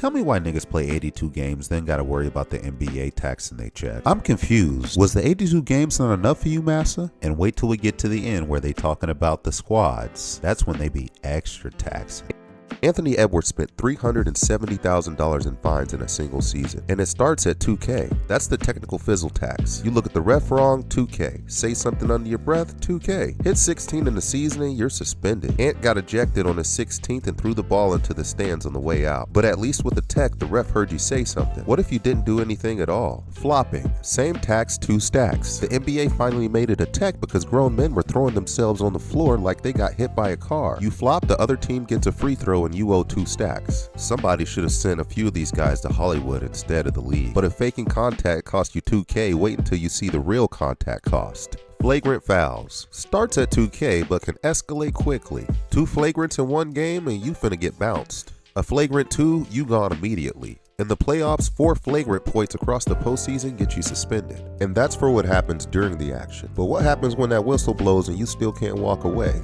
Tell me why niggas play 82 games then gotta worry about the NBA taxing they check. I'm confused. Was the 82 games not enough for you, massa? And wait till we get to the end where they talking about the squads. That's when they be extra taxing. Anthony Edwards spent $370,000 in fines in a single season, and it starts at 2K. That's the technical fizzle tax. You look at the ref wrong, 2K. Say something under your breath, 2K. Hit 16 in the season and you're suspended. Ant got ejected on his 16th and threw the ball into the stands on the way out. But at least with the tech, the ref heard you say something. What if you didn't do anything at all? Flopping. Same tax, 2 stacks. The NBA finally made it a tech because grown men were throwing themselves on the floor like they got hit by a car. You flop, the other team gets a free throw and you owe 2 stacks. Somebody should have sent a few of these guys to Hollywood instead of the league. But if faking contact costs you 2K, wait until you see the real contact cost. Flagrant fouls. Starts at 2K but can escalate quickly. 2 flagrants in one game and you finna get bounced. A flagrant 2, you gone immediately. In the playoffs, 4 flagrant points across the postseason get you suspended. And that's for what happens during the action. But what happens when that whistle blows and you still can't walk away?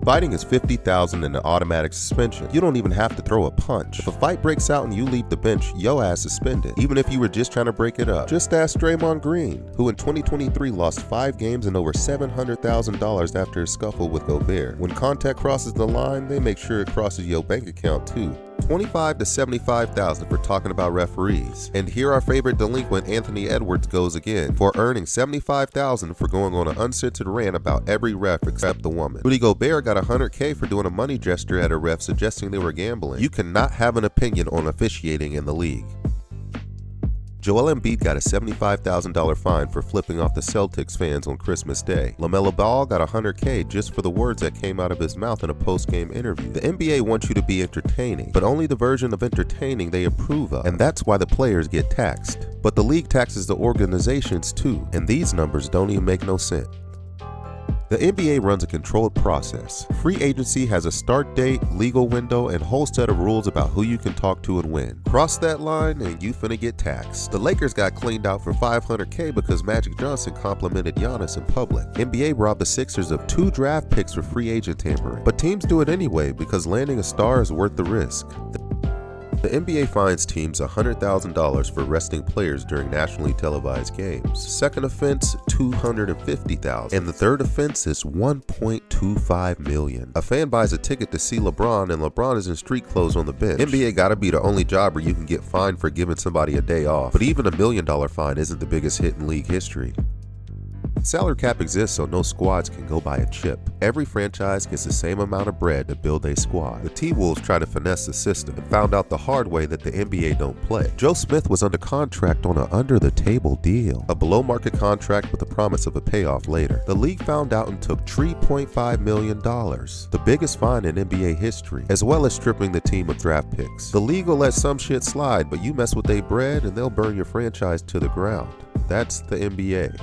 Fighting is $50,000 and an automatic suspension. You don't even have to throw a punch. If a fight breaks out and you leave the bench, yo ass suspended, even if you were just trying to break it up. Just ask Draymond Green, who in 2023 lost 5 games and over $700,000 after his scuffle with Gobert. When contact crosses the line, they make sure it crosses your bank account too. $25,000 to $75,000 for talking about referees. And here our favorite delinquent Anthony Edwards goes again for earning $75,000 for going on an uncensored rant about every ref except the woman. Rudy Gobert got $100K for doing a money gesture at a ref suggesting they were gambling. You cannot have an opinion on officiating in the league. Joel Embiid got a $75,000 fine for flipping off the Celtics fans on Christmas Day. LaMelo Ball got $100K just for the words that came out of his mouth in a post-game interview. The NBA wants you to be entertaining, but only the version of entertaining they approve of, and that's why the players get taxed. But the league taxes the organizations too, and these numbers don't even make no sense. The NBA runs a controlled process. Free agency has a start date, legal window, and whole set of rules about who you can talk to and when. Cross that line and you finna get taxed. The Lakers got cleaned out for $500K because Magic Johnson complimented Giannis in public. NBA robbed the Sixers of 2 draft picks for free agent tampering. But teams do it anyway because landing a star is worth the risk. The NBA fines teams $100,000 for arresting players during nationally televised games. Second offense, $250,000, and the third offense is $1.25 million. A fan buys a ticket to see LeBron, and LeBron is in street clothes on the bench. NBA gotta be the only jobber you can get fined for giving somebody a day off. But even $1 million fine isn't the biggest hit in league history. Salary cap exists so no squads can go buy a chip. Every franchise gets the same amount of bread to build a squad. The T-Wolves try to finesse the system and found out the hard way that the NBA don't play. Joe Smith was under contract on an under-the-table deal, a below-market contract with the promise of a payoff later. The league found out and took $3.5 million, the biggest fine in NBA history, as well as stripping the team of draft picks. The league will let some shit slide, but you mess with their bread and they'll burn your franchise to the ground. That's the NBA.